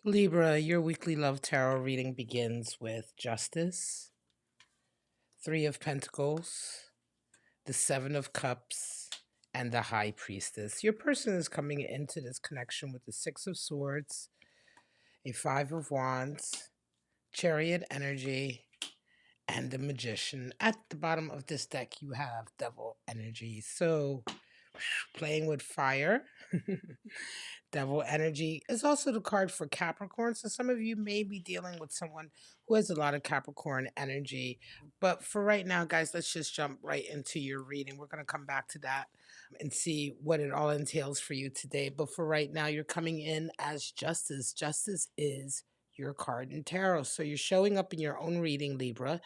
Libra, your weekly love tarot reading begins with Justice, Three of Pentacles, the Seven of Cups, and the High Priestess. Your person is coming into this connection with the Six of Swords, a Five of Wands, Chariot energy, and the Magician. At the bottom of this deck, you have Devil energy. So, playing with fire. Devil energy is also the card for Capricorn. So some of you may be dealing with someone who has a lot of Capricorn energy. But for right now, guys, let's just jump right into your reading. We're going to come back to that and see what it all entails for you today. But for right now, you're coming in as Justice. Justice is your card in tarot. So you're showing up in your own reading, Libra,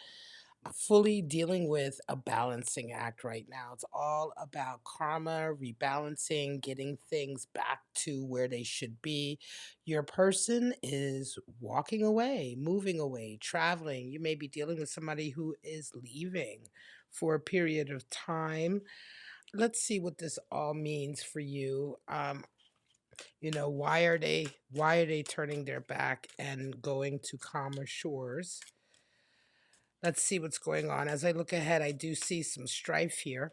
fully dealing with a balancing act right now. It's all about karma, rebalancing, getting things back to where they should be. Your person is walking away, moving away, traveling. You may be dealing with somebody who is leaving for a period of time. Let's see what this all means for you. Why are they turning their back and going to calmer shores? Let's see what's going on. As I look ahead, I do see some strife here.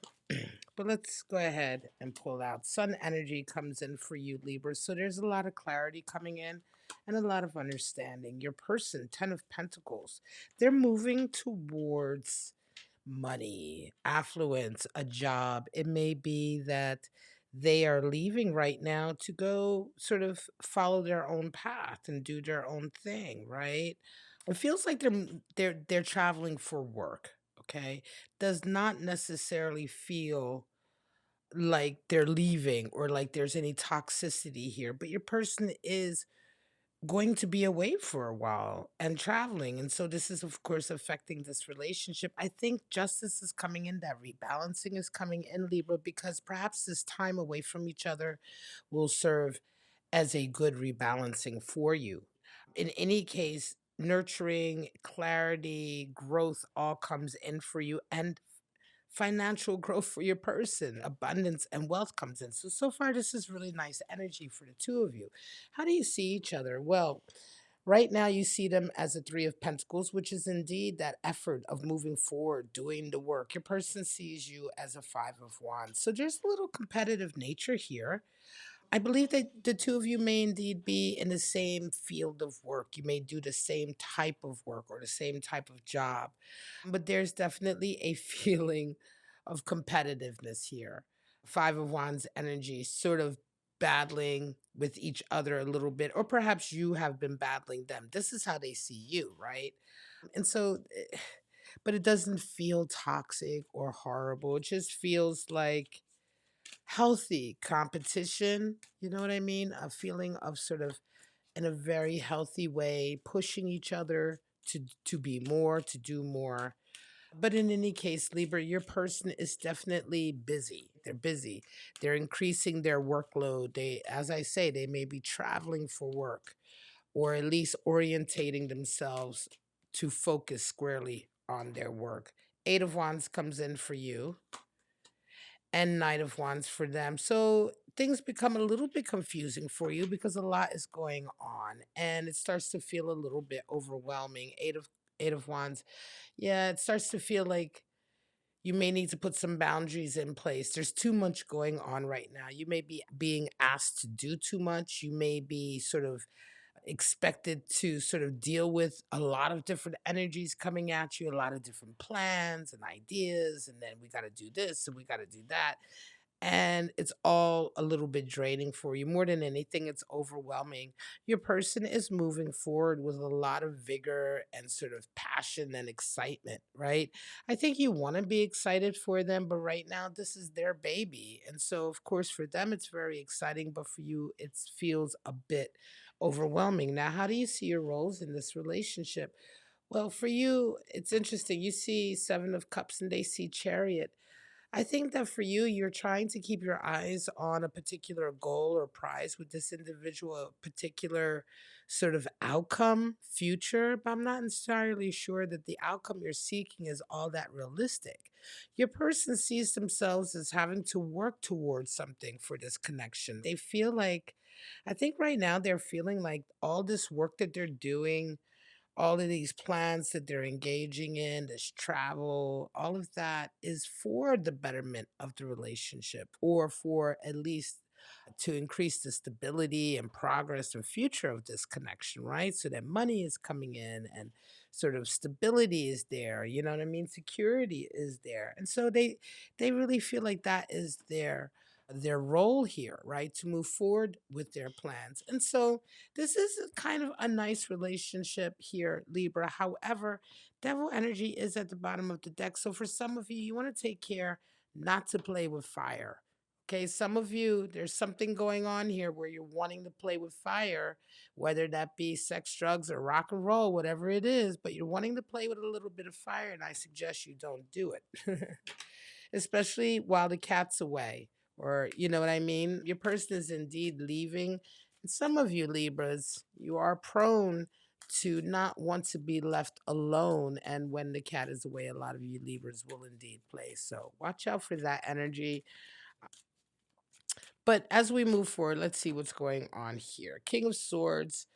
But let's go ahead and pull out. Sun energy comes in for you, Libra. So there's a lot of clarity coming in and a lot of understanding. Your person, Ten of Pentacles, they're moving towards money, affluence, a job. It may be that they are leaving right now to go sort of follow their own path and do their own thing, right? It feels like they're traveling for work, okay? Does not necessarily feel like they're leaving or like there's any toxicity here, but your person is going to be away for a while and traveling. And so this is, of course, affecting this relationship. I think justice is coming in, that rebalancing is coming in, Libra, because perhaps this time away from each other will serve as a good rebalancing for you. In any case, nurturing, clarity, growth all comes in for you. And financial growth for your person, abundance and wealth comes in. So far, this is really nice energy for the two of you. How do you see each other? Well, right now you see them as a Three of Pentacles, which is indeed that effort of moving forward, doing the work. Your person sees you as a Five of Wands. So there's a little competitive nature here. I believe that the two of you may indeed be in the same field of work. You may do the same type of work or the same type of job, but there's definitely a feeling of competitiveness here. Five of Wands energy, sort of battling with each other a little bit, or perhaps you have been battling them. This is how they see you, right? And so, but it doesn't feel toxic or horrible. It just feels like healthy competition, you know what I mean? A feeling of sort of in a very healthy way, pushing each other to be more, to do more. But in any case, Libra, your person is definitely busy. They're busy. They're increasing their workload. They, as I say, they may be traveling for work or at least orientating themselves to focus squarely on their work. Eight of Wands comes in for you and Knight of Wands for them. So things become a little bit confusing for you because a lot is going on and it starts to feel a little bit overwhelming. Eight of Wands. Yeah, it starts to feel like you may need to put some boundaries in place. There's too much going on right now. You may be being asked to do too much. You may be sort of expected to sort of deal with a lot of different energies coming at you, a lot of different plans and ideas, and then we got to do this and we got to do that. And it's all a little bit draining for you. More than anything, it's overwhelming. Your person is moving forward with a lot of vigor and sort of passion and excitement, right? I think you want to be excited for them, but right now, this is their baby. And so, of course, for them, it's very exciting, but for you, it feels a bit overwhelming. Now, how do you see your roles in this relationship? Well, for you, it's interesting. You see Seven of Cups and they see Chariot. I think that for you, you're trying to keep your eyes on a particular goal or prize with this individual, a particular sort of outcome, future, but I'm not entirely sure that the outcome you're seeking is all that realistic. Your person sees themselves as having to work towards something for this connection. They feel like I think right now they're feeling like all this work that they're doing, all of these plans that they're engaging in, this travel, all of that is for the betterment of the relationship, or for at least to increase the stability and progress and future of this connection, right? So that money is coming in and sort of stability is there, you know what I mean? Security is there. And so they really feel like that is their role here, right? To move forward with their plans. And so this is a kind of a nice relationship here, Libra. However, devil energy is at the bottom of the deck. So for some of you, you want to take care not to play with fire. Okay, some of you, there's something going on here where you're wanting to play with fire, whether that be sex, drugs, or rock and roll, whatever it is, but you're wanting to play with a little bit of fire, and I suggest you don't do it. Especially while the cat's away, or you know what I mean? Your person is indeed leaving. And some of you Libras, you are prone to not want to be left alone. And when the cat is away, a lot of you Libras will indeed play. So watch out for that energy. But as we move forward, let's see what's going on here. King of Swords.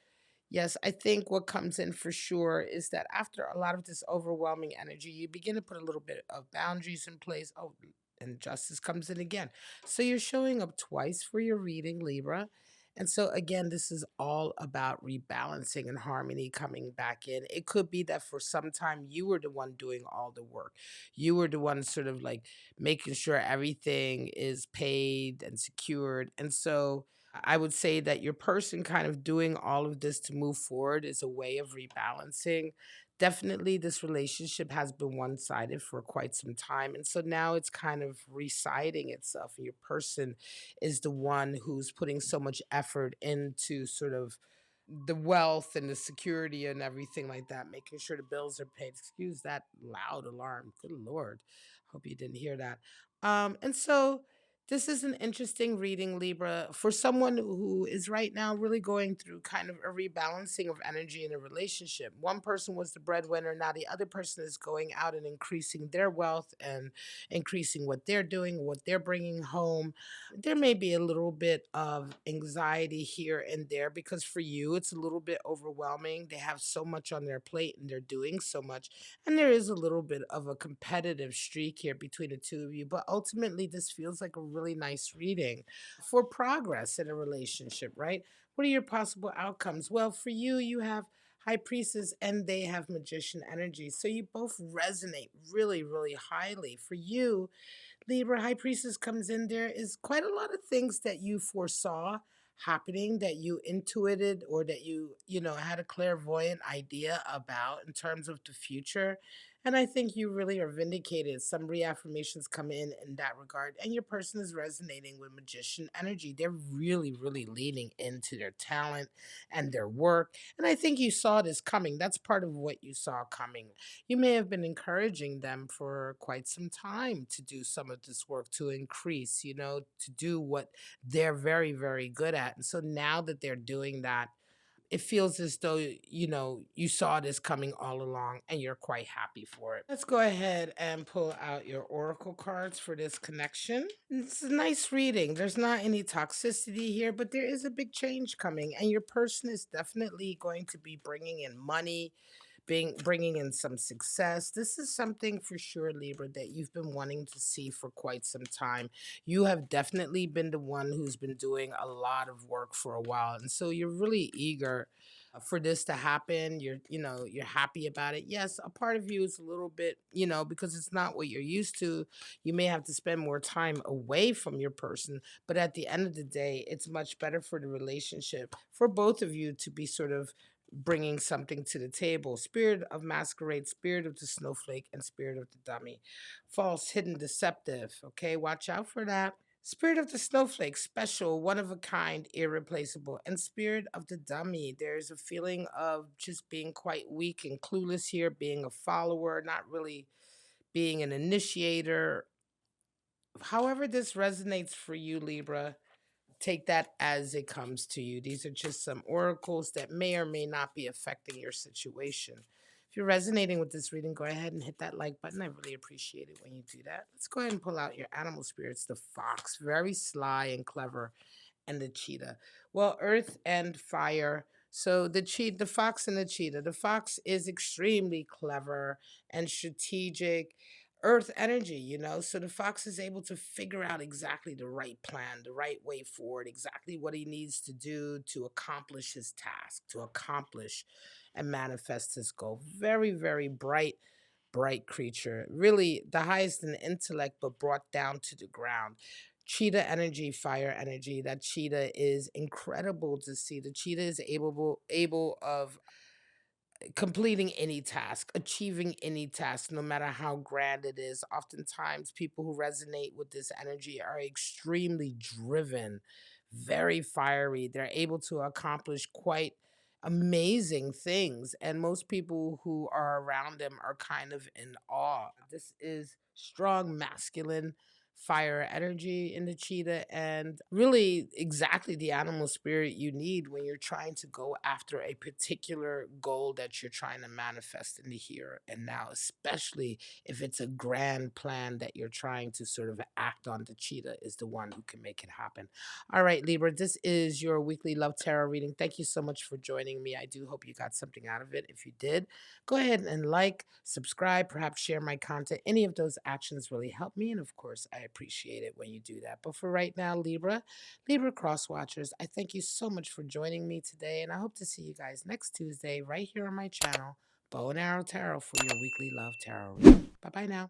Yes, I think what comes in for sure is that after a lot of this overwhelming energy, you begin to put a little bit of boundaries in place. Oh, and justice comes in again. So you're showing up twice for your reading, Libra. And so, again, this is all about rebalancing and harmony coming back in. It could be that for some time you were the one doing all the work. You were the one sort of like making sure everything is paid and secured. And so, I would say that your person kind of doing all of this to move forward is a way of rebalancing. Definitely, this relationship has been one sided for quite some time. And so now it's kind of residing itself. And your person is the one who's putting so much effort into sort of the wealth and the security and everything like that, making sure the bills are paid. Excuse that loud alarm. Good Lord. Hope you didn't hear that. And so this is an interesting reading, Libra, for someone who is right now really going through kind of a rebalancing of energy in a relationship. One person was the breadwinner, now the other person is going out and increasing their wealth and increasing what they're doing, what they're bringing home. There may be a little bit of anxiety here and there because for you, it's a little bit overwhelming. They have so much on their plate and they're doing so much. And there is a little bit of a competitive streak here between the two of you, but ultimately, this feels like a really nice reading for progress in a relationship, right? What are your possible outcomes? Well, for you, you have High Priestess and they have Magician energy. So you both resonate really, really highly. For you, Libra High Priestess comes in, there is quite a lot of things that you foresaw happening, that you intuited, or that you had a clairvoyant idea about in terms of the future. And I think you really are vindicated. Some reaffirmations come in that regard, and your person is resonating with Magician energy. They're really, really leaning into their talent and their work. And I think you saw this coming. That's part of what you saw coming. You may have been encouraging them for quite some time to do some of this work, to increase, to do what they're very, very good at. And so now that they're doing that, it feels as though, you saw this coming all along and you're quite happy for it. Let's go ahead and pull out your oracle cards for this connection. It's a nice reading. There's not any toxicity here, but there is a big change coming, and your person is definitely going to be bringing in money, bringing in some success. This is something for sure, Libra, that you've been wanting to see for quite some time. You have definitely been the one who's been doing a lot of work for a while, and so you're really eager for this to happen. You're happy about it. Yes, a part of you is a little bit, because it's not what you're used to. You may have to spend more time away from your person, but at the end of the day, it's much better for the relationship for both of you to be sort of bringing something to the table. Spirit of masquerade, spirit of the snowflake, and spirit of the dummy. False, hidden, deceptive. Okay, watch out for that. Spirit of the snowflake, special, one of a kind, irreplaceable. And spirit of the dummy, there's a feeling of just being quite weak and clueless here, being a follower, not really being an initiator. However, this resonates for you, Libra, take that as it comes to you. These are just some oracles that may or may not be affecting your situation. If you're resonating with this reading, go ahead and hit that like button. I really appreciate it when you do that. Let's go ahead and pull out your animal spirits. The fox, very sly and clever and the cheetah. Well, earth and fire. So the fox and the cheetah. The fox is extremely clever and strategic. Earth energy, So the fox is able to figure out exactly the right plan, the right way forward, exactly what he needs to do to accomplish his task, to accomplish and manifest his goal. Very, very bright creature. Really the highest in intellect, but brought down to the ground. Cheetah energy, fire energy. That cheetah is incredible to see. The cheetah is able of completing any task, achieving any task, no matter how grand it is. Oftentimes, people who resonate with this energy are extremely driven, very fiery. They're able to accomplish quite amazing things. And most people who are around them are kind of in awe. This is strong masculine fire energy in the cheetah, and really exactly the animal spirit you need when you're trying to go after a particular goal that you're trying to manifest in the here and now, especially if it's a grand plan that you're trying to sort of act on. The cheetah is the one who can make it happen. All right, Libra, this is your weekly love tarot reading. Thank you so much for joining me. I do hope you got something out of it. If you did, go ahead and like, subscribe, perhaps share my content. Any of those actions really help me. And of course, I appreciate it when you do that. But for right now, Libra cross watchers, I thank you so much for joining me today. And I hope to see you guys next Tuesday right here on my channel, Bow and Arrow Tarot, for your weekly love tarot reading. Bye bye now.